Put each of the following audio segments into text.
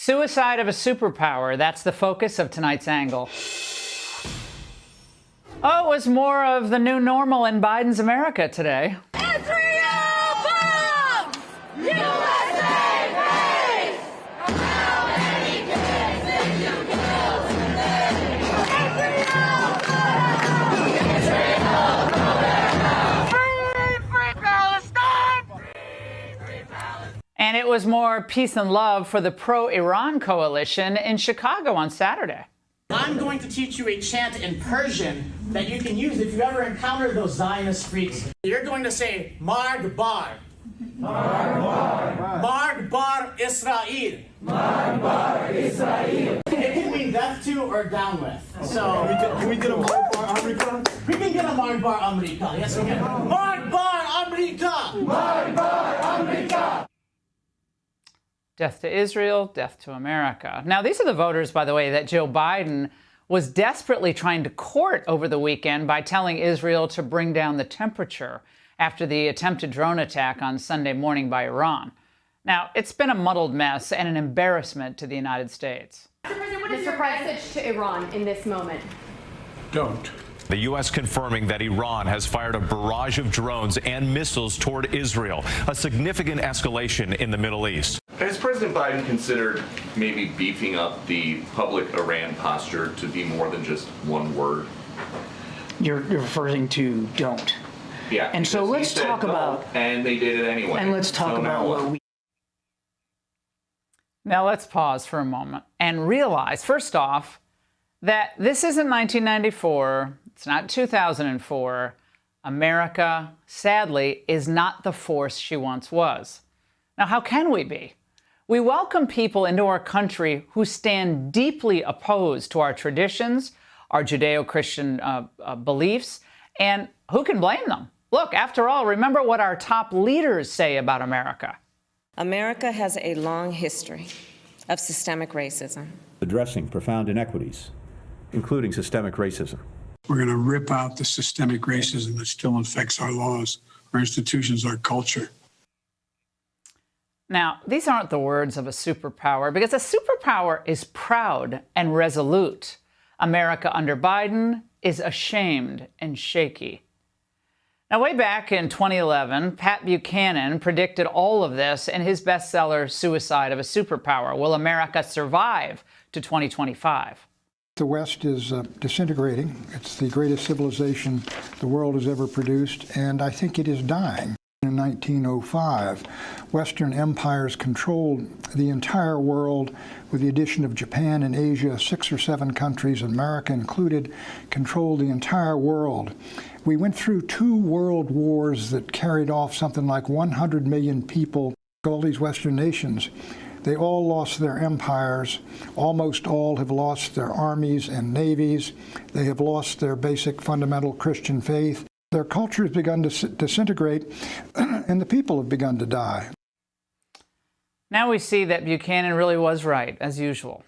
Suicide of a superpower, that's the focus of tonight's Angle. Oh, it was more of the new normal in Biden's America today. Israel bombs! USA pays! How many kids did you kill today? Israel bombs! Israel bombs! Free Palestine! Free Palestine! And it was more peace and love for the pro-Iran coalition in Chicago on Saturday. I'm going to teach you a chant in Persian that you can use if you ever encounter those Zionist freaks. You're going to say, Marg Bar. Marg Bar. Marg Bar Israel. Marg Bar Israel. It can mean death to or down with. So, can we get a Marg Bar America? We can get a Marg Bar America. Yes, we can. Marg Bar America. Marg Bar America. Death to Israel, death to America. Now, these are the voters, by the way, that Joe Biden was desperately trying to court over the weekend by telling Israel to bring down the temperature after the attempted drone attack on Sunday morning by Iran. Now, it's been a muddled mess and an embarrassment to the United States. Mr. President, what is your message to Iran in this moment? Don't. The U.S. confirming that Iran has fired a barrage of drones and missiles toward Israel, a significant escalation in the Middle East. Has President Biden considered maybe beefing up the public Iran posture to be more than just one word? You're referring to don't. Yeah. And so let's talk about. And they did it anyway. And let's talk about what we. Now, let's pause for a moment and realize, first off, that this isn't 1994. It's not 2004. America, sadly, is not the force she once was. Now, how can we be? We welcome people into our country who stand deeply opposed to our traditions, our Judeo-Christian beliefs, and who can blame them? Look, after all, remember what our top leaders say about America. America has a long history of systemic racism. Addressing profound inequities, including systemic racism. We're going to rip out the systemic racism that still infects our laws, our institutions, our culture. Now, these aren't the words of a superpower, because a superpower is proud and resolute. America under Biden is ashamed and shaky. Now, way back in 2011, Pat Buchanan predicted all of this in his bestseller, Suicide of a Superpower. Will America survive to 2025? The West is disintegrating. It's the greatest civilization the world has ever produced, and I think it is dying. In 1905, Western empires controlled the entire world, with the addition of Japan and Asia, 6 or 7 countries, America included, controlled the entire world. We went through 2 world wars that carried off something like 100 million people. All these Western nations, they all lost their empires. Almost all have lost their armies and navies. They have lost their basic fundamental Christian faith. Their culture has begun to disintegrate, and the people have begun to die. Now we see that Buchanan really was right, as usual.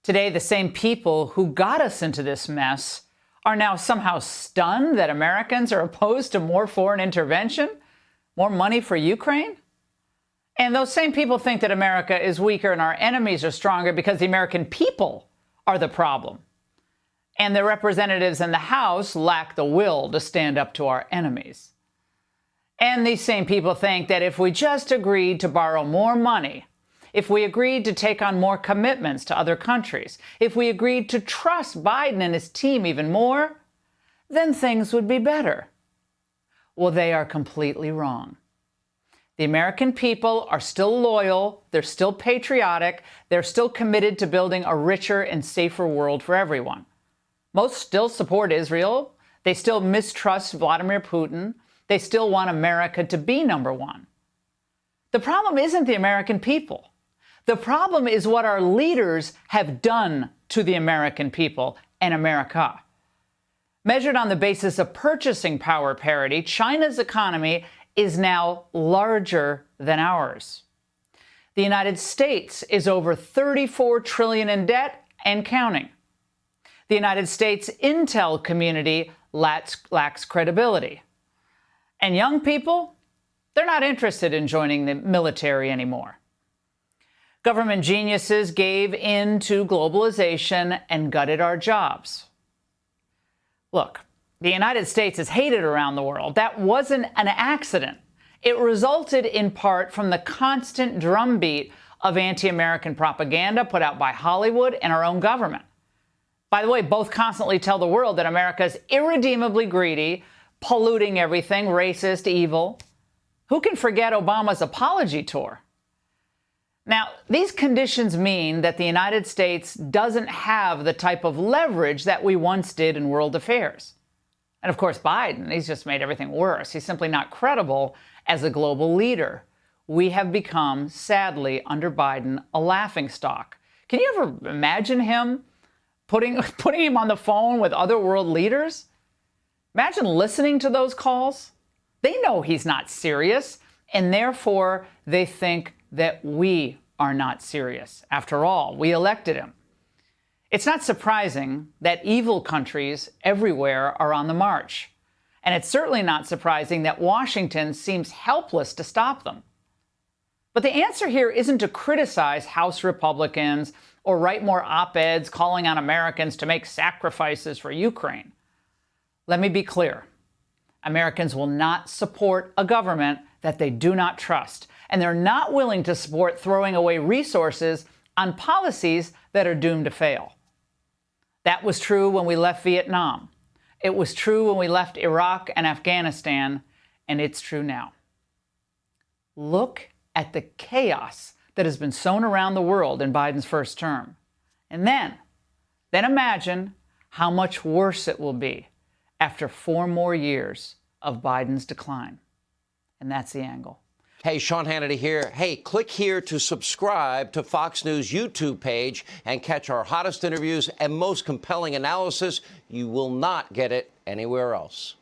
Today, the same people who got us into this mess are now somehow stunned that Americans are opposed to more foreign intervention, more money for Ukraine. And those same people think that America is weaker and our enemies are stronger because the American people are the problem. And the representatives in the House lack the will to stand up to our enemies. And these same people think that if we just agreed to borrow more money, if we agreed to take on more commitments to other countries, if we agreed to trust Biden and his team even more, then things would be better. Well, they are completely wrong. The American people are still loyal, they're still patriotic, they're still committed to building a richer and safer world for everyone. Most still support Israel, they still mistrust Vladimir Putin, they still want America to be number one. The problem isn't the American people. The problem is what our leaders have done to the American people and America. Measured on the basis of purchasing power parity, China's economy is now larger than ours. The United States is over $34 trillion in debt and counting. The United States intel community lacks credibility. And young people, they're not interested in joining the military anymore. Government geniuses gave in to globalization and gutted our jobs. Look, the United States is hated around the world. That wasn't an accident. It resulted in part from the constant drumbeat of anti-American propaganda put out by Hollywood and our own government. By the way, both constantly tell the world that America is irredeemably greedy, polluting everything, racist, evil. Who can forget Obama's apology tour? Now, these conditions mean that the United States doesn't have the type of leverage that we once did in world affairs. And of course, Biden, he's just made everything worse. He's simply not credible as a global leader. We have become, sadly, under Biden, a laughingstock. Can you ever imagine him putting him on the phone with other world leaders? Imagine listening to those calls. They know he's not serious, and therefore they think that we are not serious. After all, we elected him. It's not surprising that evil countries everywhere are on the march. And it's certainly not surprising that Washington seems helpless to stop them. But the answer here isn't to criticize House Republicans or write more op-eds calling on Americans to make sacrifices for Ukraine. Let me be clear. Americans will not support a government that they do not trust, and they're not willing to support throwing away resources on policies that are doomed to fail. That was true when we left Vietnam. It was true when we left Iraq and Afghanistan, and it's true now. Look at the chaos that has been sown around the world in Biden's first term. And then imagine how much worse it will be after 4 more years of Biden's decline. And that's the angle. Hey, Sean Hannity here. Hey, click here to subscribe to Fox News YouTube page and catch our hottest interviews and most compelling analysis. You will not get it anywhere else.